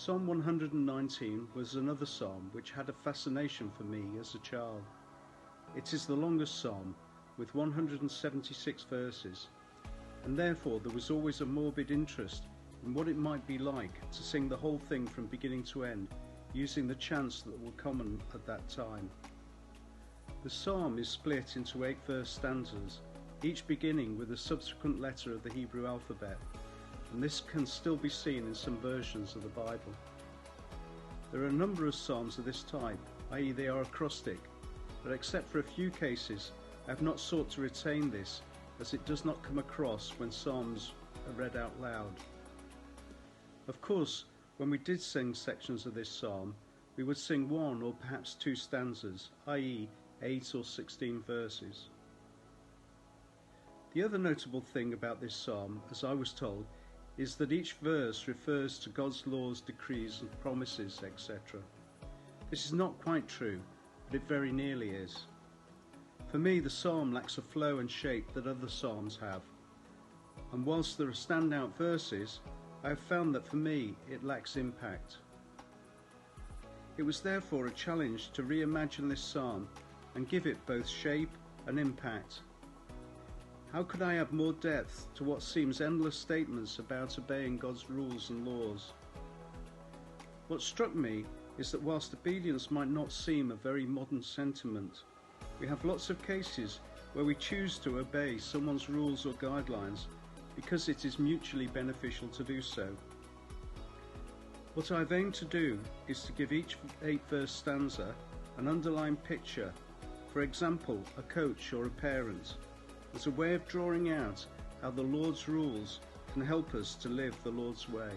Psalm 119 was another psalm which had a fascination for me as a child. It is the longest psalm, with 176 verses, and therefore there was always a morbid interest in what it might be like to sing the whole thing from beginning to end, using the chants that were common at that time. The psalm is split into 8 verse stanzas, each beginning with a subsequent letter of the Hebrew alphabet, and this can still be seen in some versions of the Bible. There are a number of psalms of this type, i.e. they are acrostic, but except for a few cases, I have not sought to retain this, as it does not come across when psalms are read out loud. Of course, when we did sing sections of this psalm, we would sing 1 or perhaps 2 stanzas, i.e. 8 or 16 verses. The other notable thing about this psalm, as I was told, is that each verse refers to God's laws, decrees and promises, etc. This is not quite true, but it very nearly is. For me, the psalm lacks a flow and shape that other psalms have, and whilst there are standout verses, I have found that for me it lacks impact. It was therefore a challenge to reimagine this psalm and give it both shape and impact. How could I add more depth to what seems endless statements about obeying God's rules and laws? What struck me is that whilst obedience might not seem a very modern sentiment, we have lots of cases where we choose to obey someone's rules or guidelines because it is mutually beneficial to do so. What I've aimed to do is to give each 8 verse stanza an underlying picture, for example a coach or a parent, as a way of drawing out how the Lord's rules can help us to live the Lord's way.